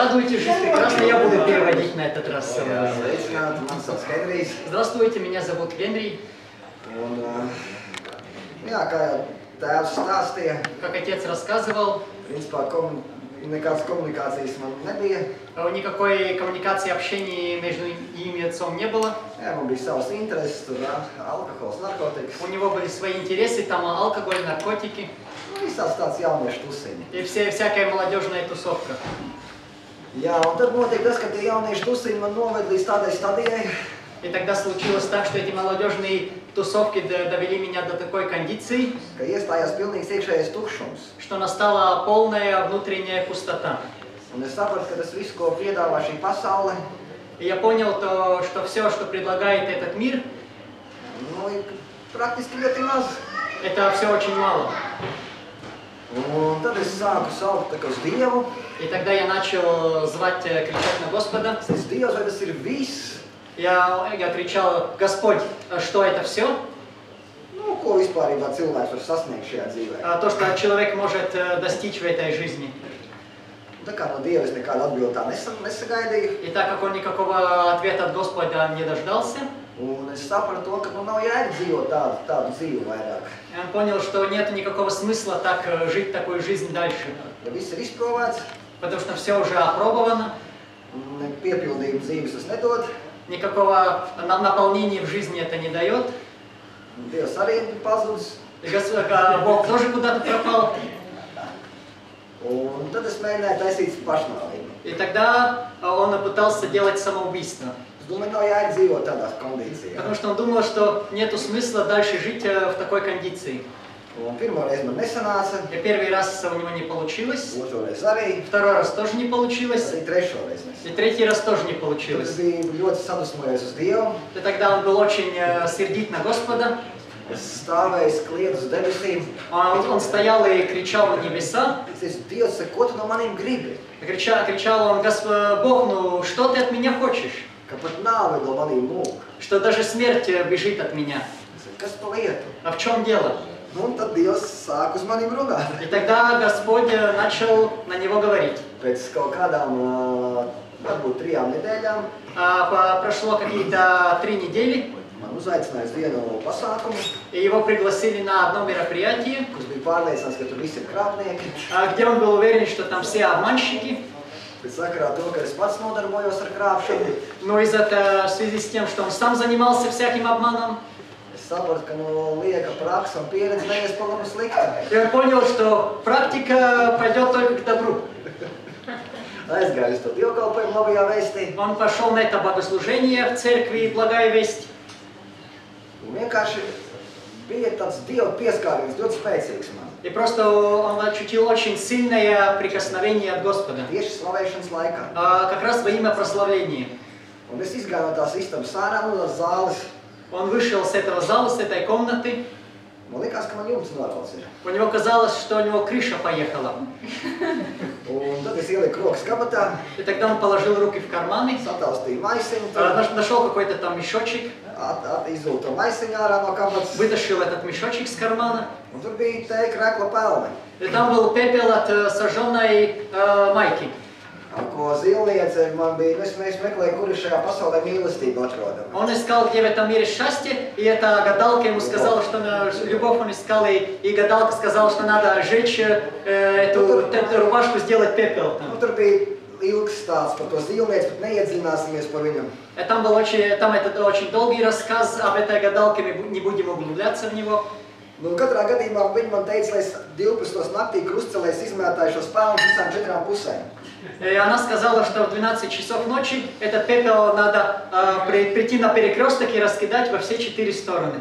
Радуйтесь, жизнь прекрасна, я буду переводить на этот раз. Здравствуйте, меня зовут Генри. Как отец рассказывал, никакой коммуникации, общения между ними и отцом не было. У него были свои интересы, там алкоголь, наркотики. И всякая молодежная тусовка. И тогда случилось так, что эти молодежные тусовки довели меня до такой кондиции, что настала полная внутренняя пустота. И я понял то, что все, что предлагает этот мир, это все очень мало. И тогда я начал звать, кричать на Господа. Я кричал: Господь, что это все? То, что человек может достичь в этой жизни. И так как он никакого ответа от Господа не дождался, он понял, что нет никакого смысла так жить такую жизнь дальше. Потому что все уже опробовано. Никакого наполнения в жизни это не дает. Бог тоже куда-то пропал. И тогда он пытался делать самоубийство. Потому что он думал, что нету смысла дальше жить в такой кондиции. И первый раз у него не получилось, второй раз тоже не получилось, и третий раз тоже не получилось. И тогда он был очень сердит на Господа. Он стоял и кричал на небеса. Кричал он: Бог, ну что ты от меня хочешь? Что даже смерть бежит от меня. А в чем дело? И тогда Господь начал на него говорить. Прошло какие-то 3 недели. И его пригласили на одно мероприятие, где он был уверен, что там все обманщики. Но в связи с тем, что он сам занимался всяким обманом, и он понял, что практика пойдет только к добру. Он пошел на это богослужение в церкви «Благая весть». И просто он ощутил очень сильное прикосновение от Господа. Как раз во имя прославления. Он вышел с этого зала, с этой комнаты. У него казалось, что у него крыша поехала. И тогда он положил руки в карманы, нашел какой-то там мешочек, вытащил этот мешочек с кармана. И там был пепел от сожженной майки. Он искал, где в этом мире счастье, и эта гадалка ему сказала, что любовь он искал, и гадалка сказала, что надо сжечь эту рубашку, сделать пепел. Там этот очень долгий рассказ об этой гадалке, мы не будем углубляться в него. Katrā gadījumā viņi man teica, lai es 12 naktī krustcelēs izmētāju šo spēlu visām 4 pusēm. И она сказала, что в 12 часов ночи этот пепел надо прийти на перекресток и раскидать во все 4 стороны.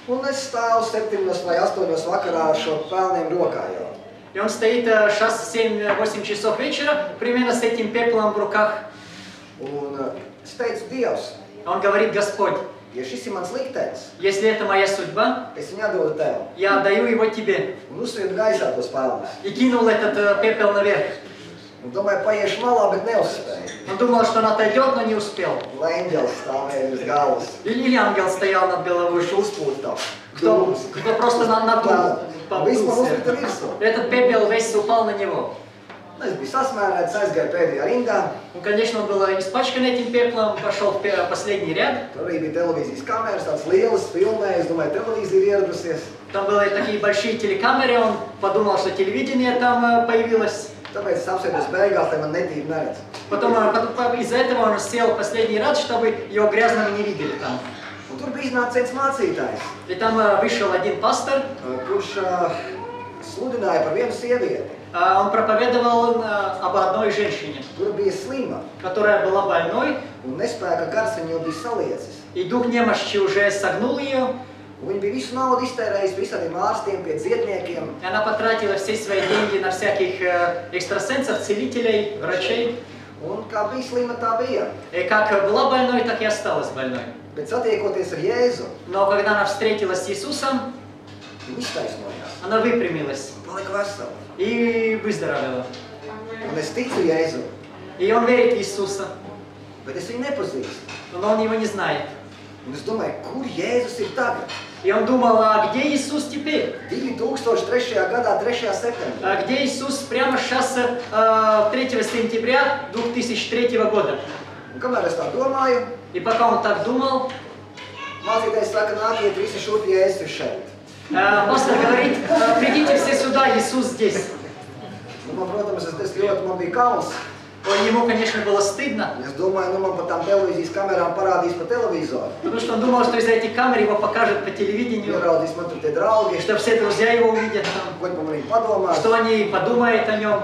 Un es stāvu 7 vai 8 vakarā ar šo pelniem rokā jau. И он стоит 7-8 часов вечера, примерно с этим пеплом в руках. Un es teicu, Dievs, он говорит: Господь, если это моя судьба, я отдаю его тебе. И кинул этот пепел наверх. Он думал, что он отойдет, но не успел. Или ангел стоял над головой. Кто просто надул. Этот пепел весь упал на него. Es biju sasmērēts, aizgāju pēdējā rindā. Он, конечно, он был испачкан этим пеплом, пошел в последний ряд. Tur arī bija televīzijas kameras, tāds lielas filmē, es domāju, televīzija ir ieradusies. Там были такие большие телекамеры, он подумал, что телевидение там появилось. Tāpēc es apsēdos beigās, lai man netīvi neredz. Потом из-за этого он сел в последний ряд, чтобы его грязного не видели там. Un tur bija iznācis viens mācītājs, И там вышел один пастор, kurš sludināja par vienu sievieti, он проповедовал об одной женщине, kura bija slima, которая была больной, un nespēka gars viņu bija saliecis. и дух немощи уже согнул ее. Viņa bija visu naudu iztērējusi visādiem ārstiem, pie dziedniekiem. И она потратила все свои деньги на всяких экстрасенсов, целителей, врачей. Un kā bija slima, tā bija. И как была больной, так и осталась больной. Bet satiekoties ar Jēzu, Но когда она встретилась с Иисусом, viņa iztaisnojās, она выпрямилась palika vesela. и выздоровела. Un es ticu Jēzu, И он верит в Иисуса, bet es viņu nepazīstu. но он его не знает. Un es domāju, kur Jēzus ir tagad? И он думал, а где Иисус теперь? 2003. gadā, 3. septembrī. А где Иисус прямо сейчас, 3 сентября 2003 года? Un kamēr es tā domāju, И пока он так думал, mācītājs saka, nākiet visi šurp, Jēzus ir šeit. пастор говорит, придите все сюда, Иисус здесь. Nu, man, protams, man bija kauns. Ему, конечно, было стыдно, Es domāju, man pat tām televīzijas kamerām parādīs pa televizoru. потому что он думал, что из-за этих камер его покажут по телевидению, Ieraudzīs man tur tie draugi, что все друзья его увидят там, ko viņi par manī padomās. что они подумают о нем.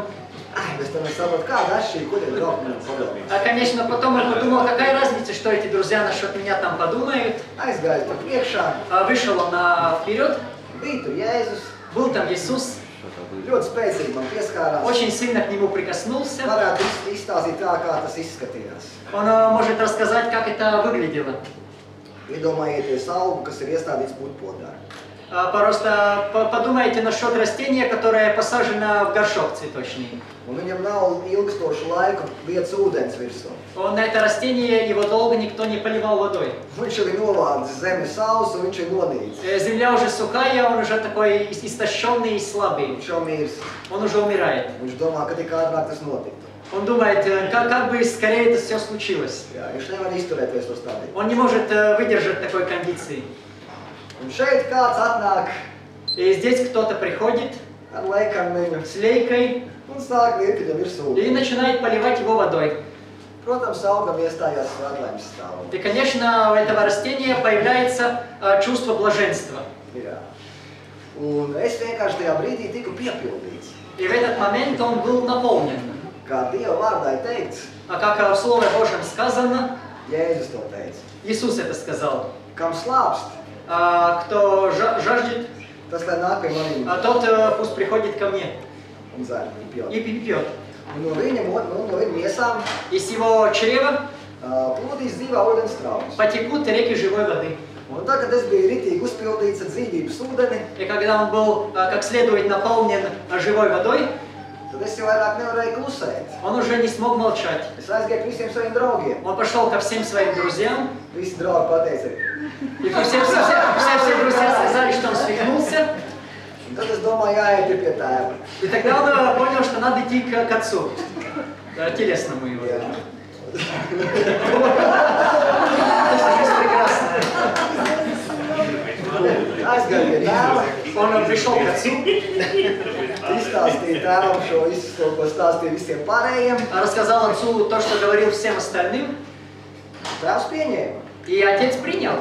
Ai, bet tam es saprotu, kāda atšķirība, ko tie draugi man padomās. А, конечно, потом он подумал, какая разница, что эти друзья насчет меня там подумают. Aizgāju pa priekšā, Вышел он вперед, bija tur Jēzus, был там Иисус, ļoti spēcīgi man pieskārās. очень сильно к нему прикоснулся. Varētu izstāstīt tā, kā tas izskatījās. Он может рассказать, как это выглядело. Iedomājieties augu, kas ir iestādīts putpodā. Просто подумайте насчет растения, которое посажено в горшок цветочный. Un viņam nav ilgstošu laiku lietas ūdens virsū. На это растение его долго никто не поливал водой. Viņš jau ir novācis zemi sausu, viņš ir nonīcis. Земля уже сухая, он уже такой истощенный и слабый. Viņš jau mirs. Он уже умирает. Viņš domā, ka tik ātrāk tas notiktu. Он думает, как бы скорее это все случилось. Jā, viņš nevar izturēties uz tādiem. Он не может выдержать такой кондиции. Un šeit kāds atnāk И здесь кто-то приходит ar leikarniņu с лейкой un sāk liekt viņam virsū. и начинает поливать его водой. Protams, augam iestājās svētlaimes stāvoklis. И, конечно, у этого растения появляется чувство блаженства. Jā. Un es vienkārši tajā brīdī tiku piepildīts. И в этот момент он был наполнен. Kā Dieva vārdā ir teikts, А как в Слове Божьем сказано, Jēzus to teica. Иисус это сказал. Kam slāpst, Кто жаждет, tas lai nāk pie manīm тот пусть приходит ко мне un dzer un pjot. и пьет. Un no viņa miesām Из его чрева plūdīs dzīvā ūdens traumas. потекут реки живой воды. Un tad, kad es biju ritīgi uzpildīts ar dzīvības ūdeni, И когда он был как следует наполнен живой водой, tad es jau vairāk nevarēju klusēt. он уже не смог молчать. Es aizgāju pie visiem saviem draugiem. Он пошел ко всем своим друзьям, Visi draugi pateica. и все друзья сказали, что он свихнулся. Un tad es domāju, jāiet pie tēva. И тогда он понял, что надо идти к отцу, телесному его. Jā. Это прекрасно. Aizgāju pie tēva. Он пришел к отцу, Izstāstīja tēvam šo visu, to, ko stāstīja visiem pārējiem. рассказал отцу то, что говорил всем остальным, Tēvs pieņēma. и отец принял.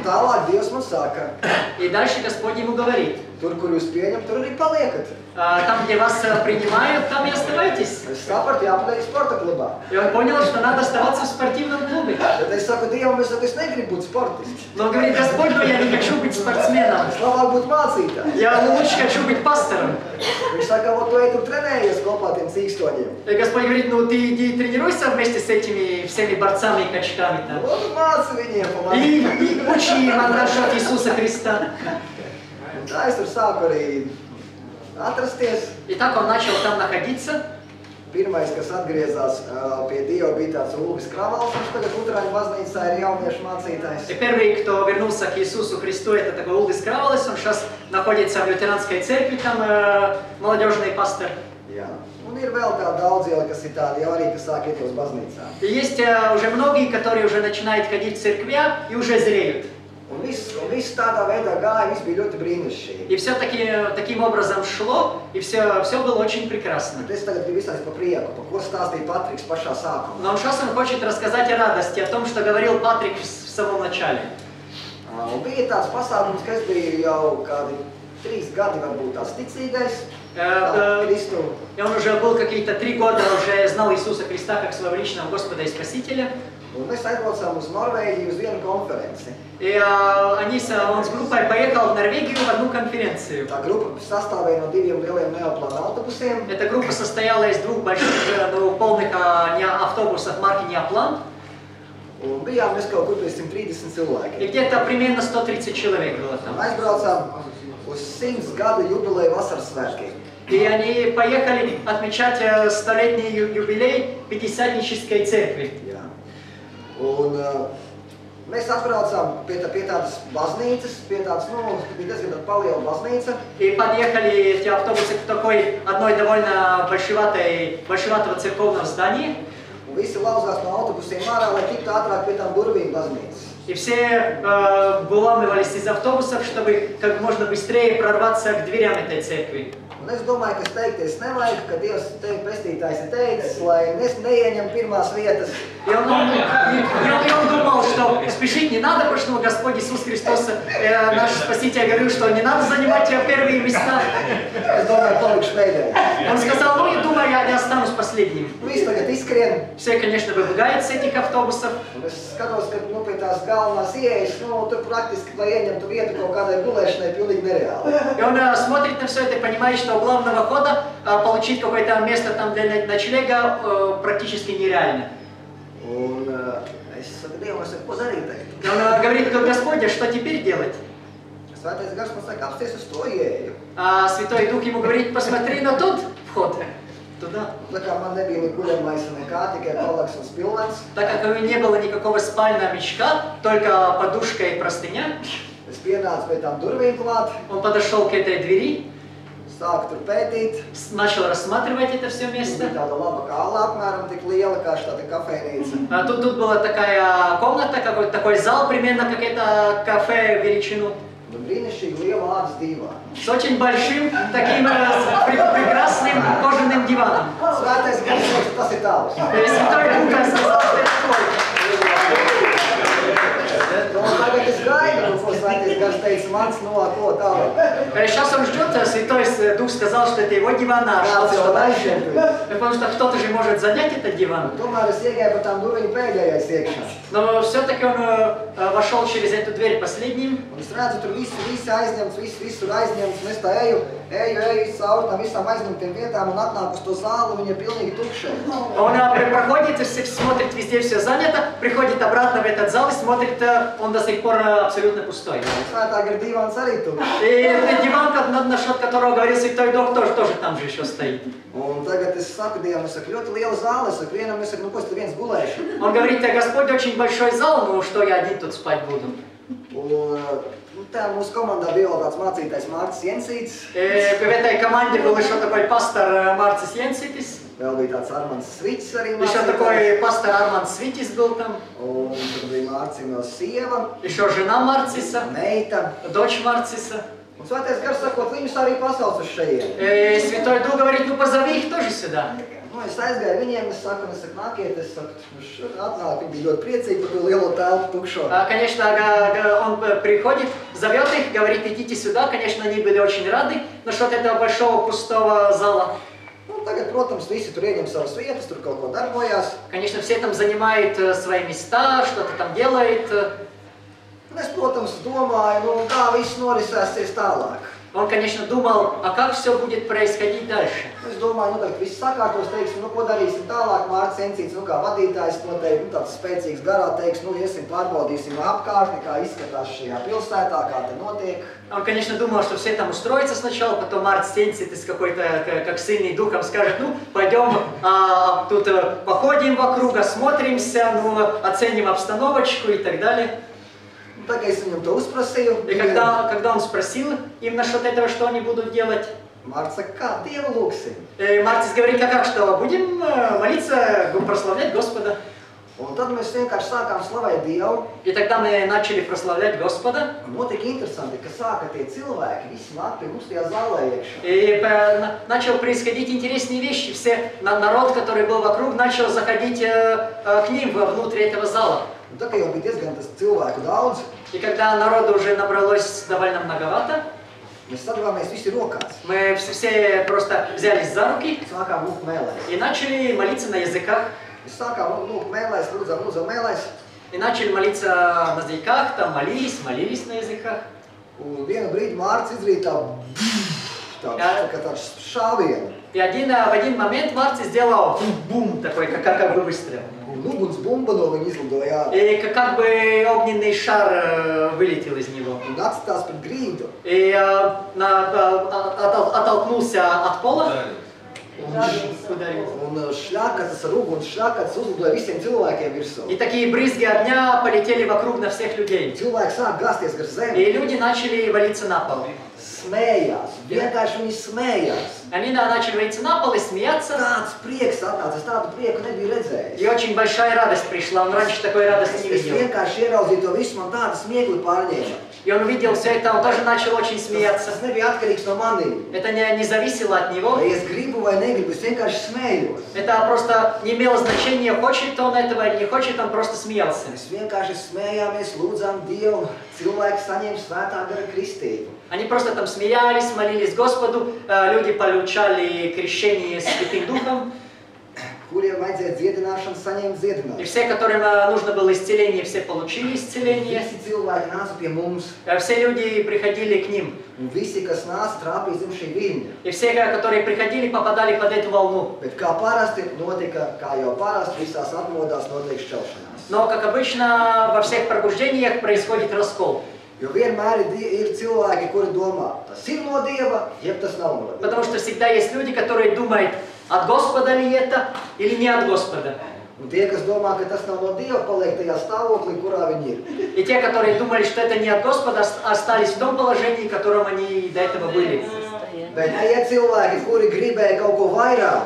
Tālāk Dievs man saka, И дальше Господь ему говорит, tur, kur jūs pieņemat, tur arī paliekat. там, где вас принимают, там и оставайтесь. Es sapratu, jāpaliek sporta klubā. И он понял, что надо оставаться в спортивном клубе. Tad es saku Dievam, es negribu būt sportists. Но он говорит, Господь, но я не хочу быть спортсменом. Es labāk būt mācītājs. Я лучше хочу быть пастором. Viņš saka, tu ej tur trenējies kopā tiem cīkstoņiem. И Господь говорит, ну ты иди тренируйся вместе с этими всеми борцами и качками там. Un māci viņiem, И pamāci. учи им насчет Иисуса Христа. Un tā es tur sāku arī atrasties. И так он начал там находиться. Pirmais, kas atgriezās pie Dieva, bija tāds Ulvis Kravals. Viņš tagad Luterāņu baznīcā ir jauniešu mācītājs. И первый, кто вернулся к Иисусу Христу, это такой Улдис Кравалес. Он сейчас находится в лютеранской церкви, там молодежный пастор. Jā. Un ir vēl tādi daudzieli, kas ir tādi jau arī, kas sāk iet uz baznīcām. И есть уже многие, которые уже начинают ходить в церквя и уже зреют. Un viss tādā veidā gāja, viss bija ļoti brīnišķīgi. И все таким образом шло, и все было очень прекрасно. Bet es tagad gribu izstāstīt par prieku, par ko stāstīja Patriks pašā sākumā. Но сейчас он хочет рассказать о радости, о том, что говорил Патрик в самом начале. Un bija tāds pasākums, ka es biju jau kādi 3 gadi varbūt tāds ticīgais. Kristu. И он уже был какие-то 3 года, уже знал Иисуса Христа как своего личного Господа и Спасителя. Un mēs aizbraucām uz Norvēģiju uz vienu konferenci. И он с группой поехал в Норвегию в одну конференцию. Tā grupa sastāvēja no 2 lieliem Neoplāna autobusiem. Эта группа состояла из 2 больших, полных автобусов марки Неоплан. Un bijām mēs kaut kur pēc 130 cilvēkiem. И где-то примерно 130 человек было там. Aizbraucām uz 100 gadu jubileju vasaras svētkiem. И они поехали отмечать 100-летний юбилей Пятидесятнической церкви. Jā. Un mēs atbraucām pie tādas baznīcas, pie tādas, bija diezgan paliela baznīca. И подъехали эти автобусы к такой одной довольно большеватого церковного здания. Un visi lauzās no autobusiem ārā, lai tiktu ātrāk pie tām durvīm baznīcas. И все выламывались из автобусов, чтобы как можно быстрее прорваться к дверям этой церкви. Un es domāju, ka steigties nevajag, ka Dievs pestītājs ir teicis, lai neieņem pirmās vietas. И он думал, что спешить не надо, потому что Господь Иисус Христос, наш Спаситель, говорил, что не надо занимать первые места. Es domāju, palikšu pēdējais. Он сказал, я думаю, я не останусь последним. Visi tagad izskrien. Все, конечно, выбегают с этих автобусов. Un es skatos, ka pie tās galvenās ieejas, tur praktiski, lai ieņemtu vietu kaut kādai gulēšanai, pilnīgi nereāli. И он смотрит на все это и понимает, что у главного хода получить какое-то место там для ночлега практически нереально. Un es saku, Dievam, ko darīt tagad? И он говорит, Господи, что теперь делать? Svētais gars man saka, apsties uz to ieeju. А Святой Дух ему говорит, посмотри на тот вход. Туда. Tā kā man nebija ne guļamais nekā, tikai palaks un spilvens. Так как у него не было никакого спального мешка, только подушка и простыня, Es pienācu pie tām durvīm klāt, он подошел к этой двери, sāku tur pētīt. начал рассматривать это все место. Bija tāda laba kāla apmēram tik liela, kā tāda kafejnīca. Тут была такая комната, какой-то такой зал, примерно как это кафе величину. Un brīnišķīgi liela ādas dīvāna. С очень большим, таким прекрасным кожаным диваном. Svētais gars teica, tas ir tavs. Святой Дух сказал, что это твой. Un tagad es gaidu, ko svētais gars teica, mans ko tālāk. Сейчас он ждет, Святой Дух сказал, что это его диван, а что дальше. Потому что кто-то же может занять этот диван. Tomēr es iegāju pa tām durvīm pēdējais iekšā. Но все-таки он вошел через эту дверь последним. Un es redzu, tur visi aizņemts, viss tur aizņemts, un es tā eju cauri tam visām aizņemtiem vietām un atnāku uz to zāli, viņa ir pilnīgi tukša. Он проходит и смотрит, везде все занято, приходит обратно в этот зал и смотрит, он до сих пор абсолютно пустой. Svētā gara dīvāns arī tukšs. И диван, насчет которого говорил Святой Дух, тоже там же еще стоит. Un tagad es saku Dievam, es saku, ļoti liela zāle, es saku, vienam, es saku, ko es tur viens gulēšu. Он говорит, Господь, очень большой зал, ну что я один тут спать буду? Un tā mūsu komandā bija vēl tāds mācītājs Mārcis Jensīts. В этой команде был еще такой пастор Марцис Янситис. Vēl bija tāds Armands Sviķis arī Еще mācītājs. такой пастор Арманд Свитис был там. Un tur bija Mārcim vēl sieva, Еще жена Марциса, meita. дочь Марциса. Un svētais gars sakot, viņus arī pasauc uz šejienu. И Святой Дух говорит, ну позови их тоже сюда. Nu, es aizgāju viņiem, es saku, nākiet, es saku, šur atnāk, viņi bija ļoti priecīgi par to lielo telpu tukšo. Конечно, он приходит, зовет их, говорит, идите сюда. Конечно, они были очень рады насчет этого большого пустого зала. Un tagad, protams, visi tur ieņem savas vietas, tur kaut ko darbojās. Конечно, все там занимают свои места, что-то там делают. Un es, protams, domāju, kā viss norisēsies tālāk. Он, конечно, думал, а как все будет происходить дальше. Es domāju, tagad viss sakārtos, teiksim, ko darīsim tālāk. Mārcis Jensīts, kā vadītājs noteikti, tāds spēcīgs garā teiks, iesim pārbaudīsim apkārtni, kā izskatās šajā pilsētā, kā te notiek. Он, конечно, думал, что все там устроятся сначала, потом Марцис Янситис какой-то, как сильный духом, скажет, ну, пойдем тут походим вокруг, осмотримся, оценим обстановочку и так далее. Tā kā es viņam to uzprasīju. И когда он спросил им насчет этого, что они будут делать, Mārcis saka, kā Dievu lūksim? Мартис говорит, как что, будем молиться, прославлять Господа. Un tad mēs vienkārši sākām slavēt Dievu. И тогда мы начали прославлять Господа. Un notika interesanti, ka sāka tie cilvēki, visi nāk pie mums tajā zālē iekšā. И начал происходить интересные вещи. Все народ, который был вокруг, начал заходить к ним внутрь этого зала. Un tā kā jau bija diezgan tas cilvēku daudz, И когда народу уже набралось довольно многовато, mēs sadavāmies visi rokās. мы все просто взялись за руки Sākām lūgt mēlēs. и начали молиться на языках. Mēs sākām lūgt mēlēs, lūdzam mēlēs. И начали молиться на языках, там молились на языках. Un vienu brīdi Mārcis izdarīja tāds šāvienu. И в один момент Мартин сделал бум такой, как бы выстрел. Un uguns bumba no viņa izlidoja ārā. И как бы огненный шар вылетел из него. Un atstās pret grīdu. И оттолкнулся от пола. Un šļakats ar uguns šļakats uzlidoja visiem cilvēkiem virsū. И такие брызги огня полетели вокруг на всех людей. Cilvēki sāk gāzties gar zemi. И люди начали валиться на пол. Smējās. Vienkārši viņi smējās. Они начали валиться на пол и смеяться. Tāds prieks atnāca, es tādu prieku nebiju redzējis. И очень большая радость пришла. Он раньше такой радости не Es видел. vienkārši ieraudzīju to visu, man tāda smiekli pārņēma. И он увидел все это, он тоже начал очень смеяться. Tas nebija atkarīgs no manīm. Это не зависело от него. Vai es gribu vai negribu, es vienkārši smējos. Это просто не имело значения, хочет он этого или не хочет, он просто смеялся. Mēs vienkārši smējāmies, lūdzām Dievu, cilvēki saņem svētā gara kristību. Они просто там смеялись, молились Господу, люди получали крещение Святым Духом. Kuriem vajadzēja dziedināšanu, saņēma И dziedināšanu. все, которым нужно было исцеление, все получили исцеление. Visi cilvēki nāca pie mums, Все люди приходили к ним. un visi, kas nāca, trāpīja zem šī viļņa. И все, которые приходили, попадали под эту волну. Bet kā parasti notika, kā jau parasti visās atmodās notiek šķelšanās. Но, как обычно, во всех пробуждениях происходит раскол. Jo vienmēr ir cilvēki, kuri domā, tas ir no Dieva, jeb tas nav no Dieva. Потому что всегда есть люди, которые думают, от Господа ли это или не от Господа. Un tie, kas domā, ka tas nav no Dieva, paliek tajā stāvoklī, kurā viņi ir. И те, которые думали, что это не от Господа, остались в том положении, в котором они до этого были. Bet tie cilvēki, kuri gribēja kaut ko vairāk,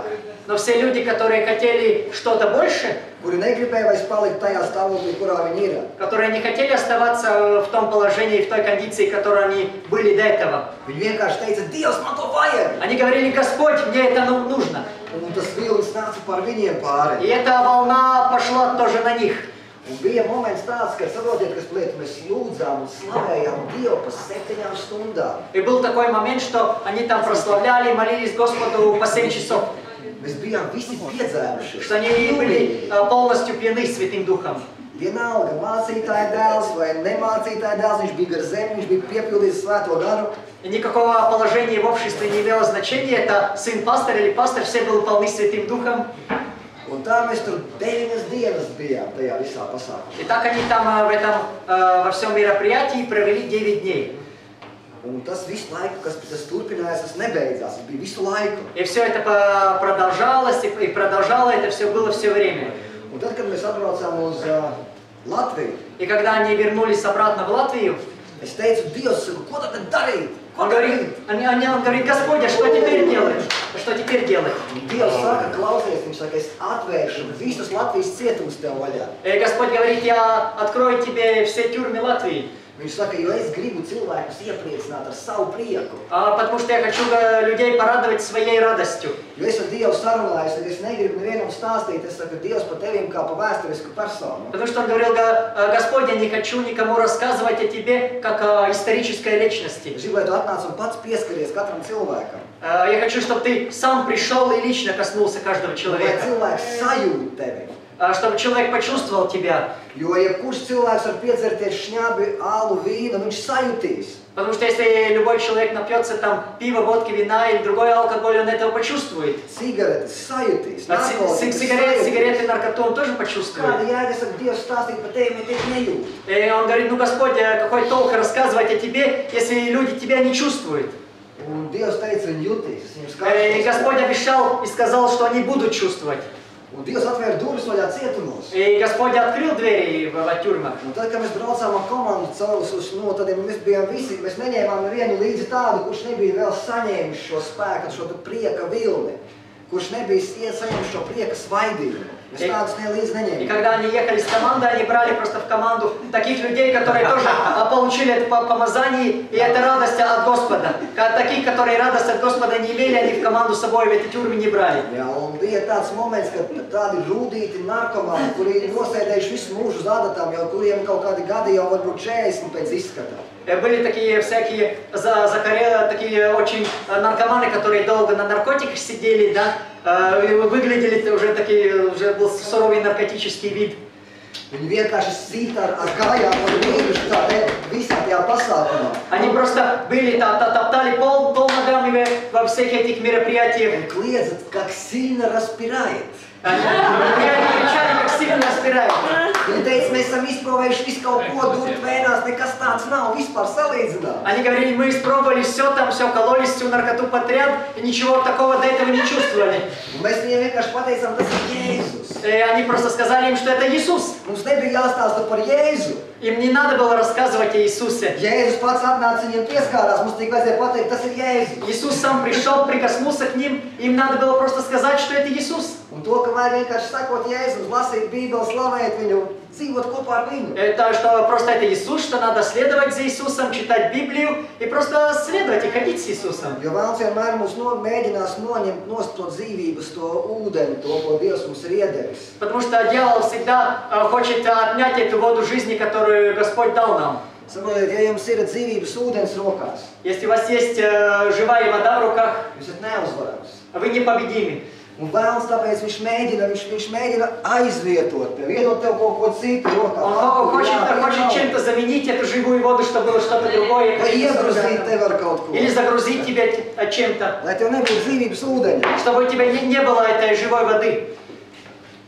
Но все люди, которые хотели что-то больше, kuri negribēja vairs palikt tajā stāvoklī, kurā viņi ir, которые не хотели оставаться в том положении, в той кондиции, в которой они были до этого, viņi vienkārši teica, Dievs, man to vajag! они говорили, Господь, мне это нужно. Un tas vilnis nāca par viņiem pāri. И эта волна пошла тоже на них. Un bija moments tāds, kad saprotiet, kas lieta, mēs lūdzām un slavējām Dievu pa 7 stundām. И был такой момент, что они там прославляли, молились Господу по 7 часов, Mēs bijām visi piedzērušies. что они были полностью пьяны Святым Духом. Vienalga, mācītāja dēls vai nemācītāja dēls, viņš bija gar zemi, viņš bija piepildījis svēto garu. И никакого положения в обществе не имело значения, это сын пастор или пастор, все были полны Святым Духом. Un tā mēs tur 9 dienas bijām tajā visā pasākumā. И так они там во всем мероприятии провели 9 дней. Un tas visu laiku, kas tas turpinājās, tas nebeidzās, tas bija visu laiku. И все это продолжалось, и продолжало, это все было все время. Un tad, kad mēs atbraucām uz Latviju, И когда они вернулись обратно в Латвию, es teicu, Dievs, ko tad darīt? он говорит, Господь, а что теперь делать? Что теперь делать? Dievs saka, klausies, viņš saka, es atvēršu visus Latvijas cietumus tev vaļā. И Господь говорит, я открою тебе все тюрьмы Латвии. Viņš saka, jo es gribu cilvēkus iepriecināt ar savu prieku. Потому что я хочу людей порадовать своей радостью. Jo es ar Dievu sarunājos, tad es negribu nevienam stāstīt, es saku, Dievs par tevim kā par vēsturisku personu. Потому что он говорил, Господь, я не хочу никому рассказывать о тебе, как о исторической личности. Es gribētu atnāc un pats pieskaries katram cilvēkam. Я хочу, чтобы ты сам пришел и лично коснулся каждого Lai человека. cilvēks sajūt tevi. Чтобы человек почувствовал тебя. Jo, ja kurš cilvēks var piedzerties šņābi, ālu, vīnu, viņš sajūtīs. Потому что если любой человек напьется там пива, водки, вина или другой алкоголь, он этого почувствует. Cigaretes sajūtīs. Сигареты, наркоту он тоже почувствует. Kāda jēga saka, Dievs stāstīt par tevi, ja tevi nejūt? И он говорит, ну Господь, какой толк рассказывать о тебе, если люди тебя не чувствуют. Un Dievs teica, viņi jutīs. Es viņam И skatos. Господь обещал и сказал, что они будут чувствовать. Un Dievs atvēra durvis vaļā cietumos. И Господь открыл двери в тюрьмах. Un tad, kad mēs braucām ar komandu caurus uz tad mēs bijām visi, mēs neņēmām nevienu līdzi tādu, kurš nebija vēl saņēmis šo spēku, šo prieka vilni, kurš nebija saņēmis šo prieka svaidījumu. Mēs tādus līdzi neņēmām. И когда они ехали с командой, они брали просто в команду таких людей, которые тоже получили это помазание, и это радость от Господа. Таких, которые радость от Господа не имели, они в команду с собой в эти тюрьмы не брали. Jā, un bija tāds moments, kad tādi rūdīti narkomāni, kuri ir nosēdējuši visu mūžu uz adatām, jau kuriem kaut kādi gadi jau varbūt 40 pēc izskata. Были такие всякие такие очень наркоманы, которые долго на наркотиках сидели, да, выглядели уже такие, уже был суровый наркотический вид. Viņi vienkārši sīt ar kājām un vīruši tādā visā tajā pasākumā. Они просто были, топтали пол ногами во всех этих мероприятиях. Un kliedza, как сильно распирает. Они кричали, как сильно распирает. Viņi teica, mēs esam izprovējuši visu kaut ko, durt vēnās, nekas tāds nav, vispār salīdzināt. Они говорили, мы испробовали все там, все кололись, всю наркоту подряд, и ничего такого до этого не чувствовали. Un mēs viņiem vienkārši pateicām, tas ir Jēzus. И они просто сказали им, что это Иисус. Mums nebija jāstāsta par Jēzu. Им не надо было рассказывать о Иисусе. Jēzus pats atnāca viņiem pieskārās, mums tikai vajadzēja pateikt, tas ir Jēzus. Иисус сам пришел, прикоснулся к ним, им надо было просто сказать, что это Иисус. Un to, ka vajag vienkārši sakot Jēzus, lasīt Bībeli, slavēt viņu, dzīvot kopā ar viņu. Это что просто это Иисус, что надо следовать за Иисусом, читать Библию и просто следовать и ходить с Иисусом. Jo vēlns vienmēr mums mēģinās noņemt nost to dzīvības, to ūdeni, to, ko Dievs mums ir iedevis. Потому что дьявол всегда хочет отнять эту воду жизни, которую Господь дал нам. Saprotiet, ja jums ir dzīvības ūdens rokās, Если у вас есть живая вода в руках, jūs esat neuzvarams. вы непобедимы. Un vēlns tāpēc viņš mēģina aizvietot tev, iedot tev kaut ko citu rokā. Он хочет чем-то заменить эту живую воду, чтобы было что-то другое. Vai iegruzīt tev ar kaut ko. Или загрузить тебя чем-то, Lai tev nebūtu dzīvības ūdeņa. чтобы у тебя не было этой живой воды.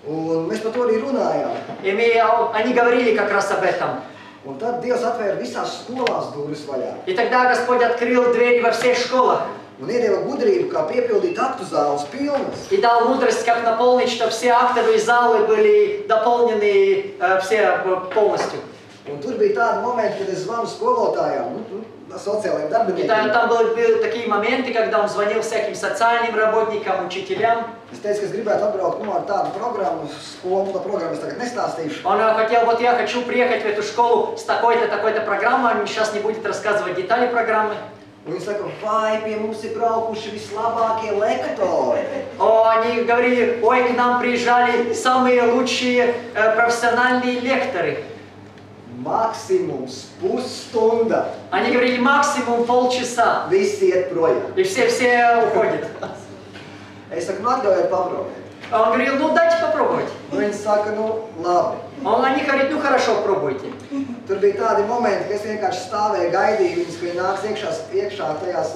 Un mēs par to arī runājām. И они говорили как раз об этом. Un tad Dievs atvēra visās skolās durvis vaļā. И тогда Господь открыл двери во всех школах. Un iedeva gudrību, kā piepildīt aktu zāles pilnas. И дал мудрость, как наполнить, чтобы все актовые залы были дополнены все полностью. Un tur bija tādi momenti, kad es zvanu skolotājām, sociālajiem И darbiniekiem. там были такие моменты, когда он звонил всяким социальным работникам, учителям. Es teicu, ka es gribētu atbraukt ar tādu programmu, skolu, tā programmu es tagad nestāstīšu. Он хотел, вот я хочу приехать в эту школу с такой-то, такой-то программой, он сейчас не будет рассказывать детали программы. Un viņi saka, vai pie mums ir braukuši vislabākie lektori. Они говорили, ой, к нам приезжали самые лучшие профессиональные лекторы. Maksimums pusstunda. Они говорили, максимум полчаса. Visi iet projām. И все уходят. Es saku, nu atļaujiet paprobēt. Он говорил, ну дайте попробовать. Viņi saka, nu labi. Они говорят, ну хорошо, пробуйте. Tur bija tādi momenti, ka es vienkārši stāvēju, gaidīju viņus, ka viņi nāks iekšā tajās,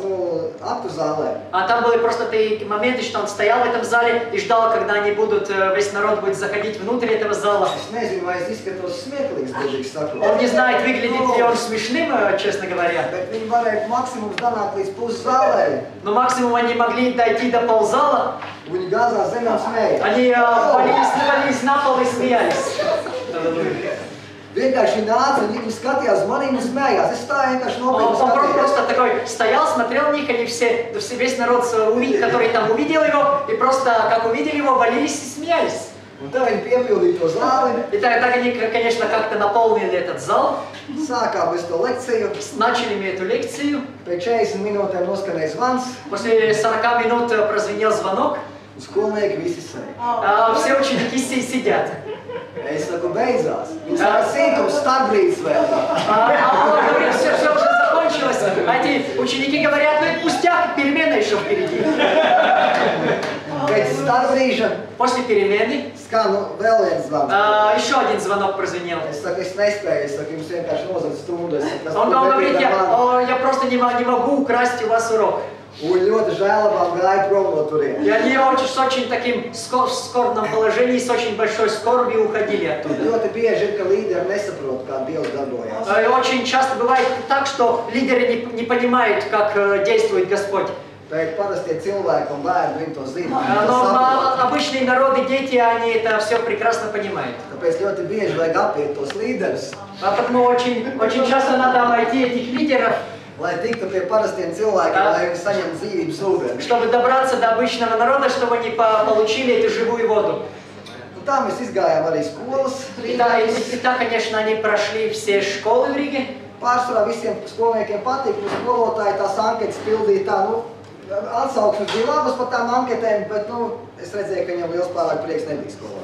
aktu zālē. А там были просто такие моменты, что он стоял в этом зале и ждал, когда они будут, весь народ будет заходить внутрь этого зала. Es nezinu, vai es izskatos smieklīgs, godīgi sakot. Он не знает, выглядит ли он смешным, честно говоря. Bet viņi varēja maksimums danākt līdz puszālē. Но максимум они могли дойти до ползала. Viņi gāzās zemē un smējās. Они валились на пол и смеялись. Vienkārši viņi nāca, viņi skatījās manī un smējās. Es stāju vienkārši nopietni Он skatījos. просто такой стоял, смотрел на них, они весь народ, который там увидел его, и просто, как увидели его, валились и смеялись. Un tā viņi piepildīja to zāli. И так они, конечно, как-то наполнили этот зал. Sākām mēs to lekciju. Начали мы эту лекцию. Pēc 40 minūtēm noskanēja zvans. После 40 минут прозвенел звонок. Un skolnieki visi sēž. Все ученики сидят. Es saku, beidzās. Viņi saka, sīkums, starpbrīdis vēl. Он говорит, все уже закончилось. А эти ученики говорят, ну и пустяк, перемена еще впереди. Pēc starpbrīža После перемены skan vēl viens zvans. еще один звонок прозвенел. Es saku, es nespēju, es saku, jums vienkārši nozad stundu. Он говорит, я просто не могу украсть у вас урок. Un ļoti žēlabām gāja prom no turienes. И они с очень таким скорбном положении, с очень большой скорбью уходили оттуда. Ļoti bieži ir, ka līderi nesaprot, kā Dievs darbojas. Очень часто бывает так, что лидеры не понимают, как действует Господь. Bet parastie cilvēki un bērni, viņi to zina. Но обычные народы, дети, они это все прекрасно понимают. Tāpēc ļoti bieži vajag apiet tos līderus, Поэтому очень часто надо обойти этих лидеров, lai tiktu pie parastiem cilvēkiem, lai viņi saņemtu dzīvības ūdeni. чтобы добраться до обычного народа, чтобы они получили эту живую воду. Un tā mēs izgājām arī skolas И Rīgā. так, конечно, они прошли все школы в Риге. Pārsvarā visiem skolniekiem patīk, un skolotāji tās anketas pildīja tā, nu, atsauksmes bija labas par tām anketēm, bet, nu, es redzēju, ka viņam liels pārāk prieks nebija skolotāji.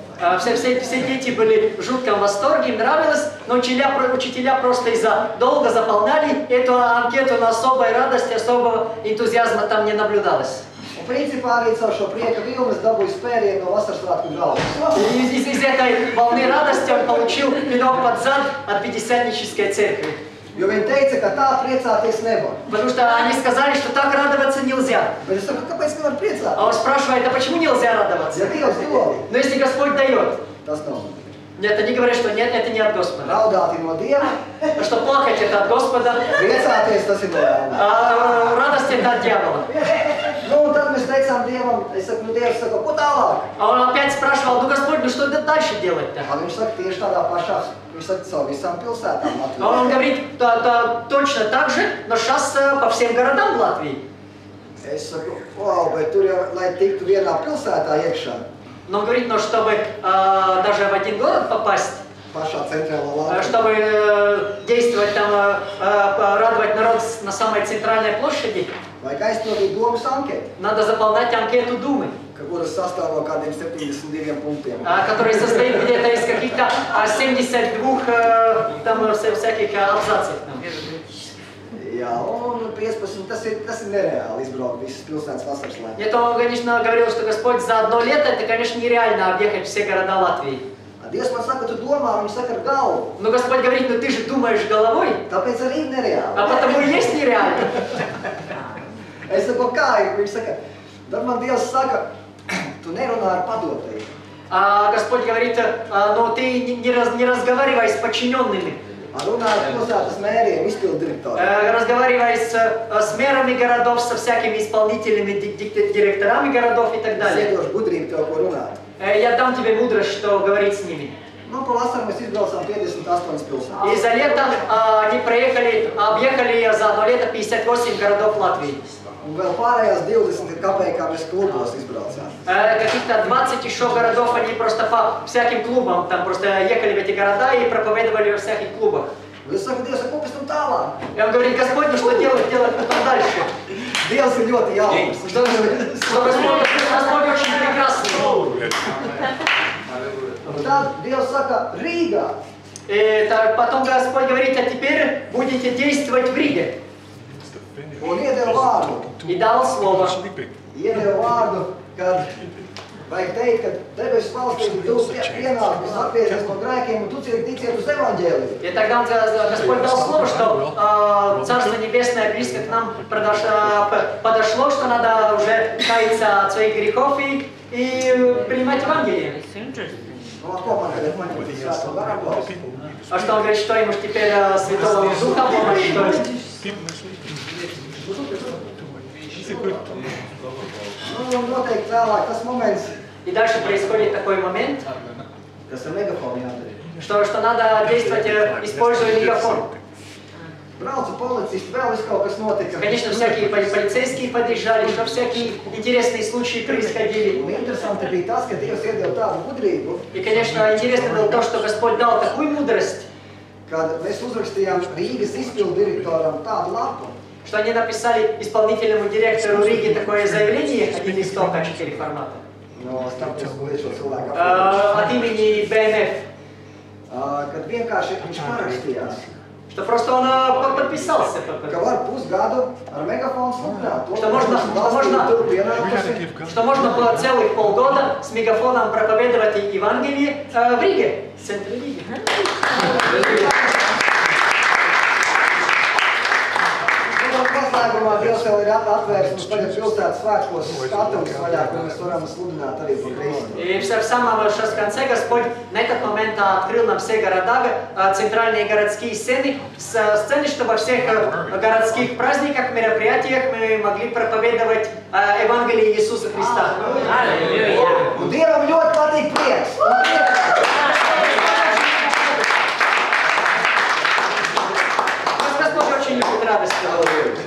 Все дети были в жутком восторге, им нравилось, но учителя просто из-за долго заполняли эту анкету, но особой радости, особого энтузиазма там не наблюдалось. Un principā arī caur šo prieka vilni es dabūju spērienu no vasaras svētku galvas. Из этой волны радости он получил пинок под зад от Пятидесятнической церкви. Jo viņi teica, ka tā priecāties nevar. Потому что они сказали, что так радоваться нельзя. Bet es saku, kāpēc nevar А priecāties? он спрашивает, а почему нельзя радоваться? Ja Dievs dod, Но если Господь дает, tas nav. нет, они говорят, что нет, это не от Господа. Raudāt ir no Dieva, Что плакать это от Господа, priecāties tas ir no Dieva. а радость это от дьявола. Nu, un tad mēs teicām Dievam, es saku, nu, Dievs saka, ko tālāk? А он опять спрашивал, ну Господь, ну что дальше делать-то? A viņš saka, tieši tādā pašā, viņš saka, caur visām pilsētām А он Latvijā. говорит, точно так же, но сейчас по всем городам Латвии. Es saku, wow, bet tur jau, lai tiktu vienā pilsētā iekšā, Но он говорит, но чтобы даже в один город попасть, pašā centrālā Latvijā. чтобы действовать там, радовать народ на самой центральной площади, Vajag aizpildīt domas anketu, надо заполнять анкету Думы, kuras sastāv no kādiem 72 punktiem. которая состоит где-то из каких-то 72 там всяких абзацев. Там. Jā, un 15, tas ir nereāli izbraukt visas pilsētas vasaras laikā. Нет, он, конечно, говорил, что Господь за одно лето, это, конечно, нереально объехать все города Латвии. A Dievs man saka, tu domā, viņš saka ar galvu, Но Господь говорит, ну ты же думаешь головой, tāpēc arī ir nereāli. а потому и есть нереально. Es saku, kā ir? Viņš saka, tad man Dievs saka, tu nerunā ar padotajiem. А Господь говорит, ну ты не разговаривай с подчиненными, Runā ar pilsētas mēriem, izpildu direktoriem. разговаривай с мэрами городов, со всякими исполнительными директорами городов и так далее. Sēdošu gudrību tev, ko runāt. Я дам тебе мудрость, что говорить с ними. Nu, pavasarī mēs izbraucām 58 pilsētas. И за лето они объехали за одно лето 58 городов Латвии. Un vēl pārējās 20 kāpējām mēs klubos izbraucām. Каких-то 20 еще городов, они просто по всяким клубам, там просто ехали в эти города и проповедовали во всяких клубах. Es saku, Dievs, ko pēc tam tālāk? И он говорит, Господь, ну что делать потом дальше? Dievs ir ļoti jautrs. Что Господь очень прекрасный. Un tad Dievs saka, Rīgā. И потом Господь говорит, а теперь будете действовать в Риге. Un iedeva vārdu. И дал слово. Iedeva vārdu, kad vajag teikt, ka debesu valstība tu pienākumus atgriezies no grēkiem un tu ticiet uz evaņģēliju. И тогда Господь дал слово, что Царство Небесное близко к нам подошло, что надо уже каяться от своих грехов и принимать Евангелие. Nu, ko man tagad man ir svēto garu balstu? А что он говорит, что ему теперь Святого Духа помощь, что ли? Nu, noteikti vēlāk tas moments, И дальше происходит такой момент, kas ar megafonu jādara. что надо действовать, используя мегафон. Brauca policisti, vēl viss kaut kas notika. Конечно, всякие полицейские подъезжали, что всякие интересные случаи происходили. Un interesanti bija tas, ka Dievs iedeva tādu gudrību, И, конечно, интересно было то, что Господь дал такую мудрость, kad mēs uzrakstījām Rīgas izpildu direktoram tādu lapu. что они написали исполнительному директору Риги такое заявление, один листок А4 формата, No starptautisko lietu cilvēku от имени БНФ, kad vienkārši viņš parakstījās, что просто он подписался. ka var pusgadu ar megafonu sludināt. Что можно было целых полгода с мегафоном проповедовать Евангелие в Риге, в центре Риги. Noslēgumā Dievs vēl ir atvērs mums tagad pilsētas svētkos skatuves vaļā, ko mēs varam sludināt arī par Kristu. И в самом сейчас конце Господь на этот момент открыл нам все города, центральные городские сцены, чтобы во всех городских праздниках, мероприятиях мы могли проповедовать Евангелие Иисуса Христа. Un Dievam ļoti patīk prieks. Господь очень любит радость.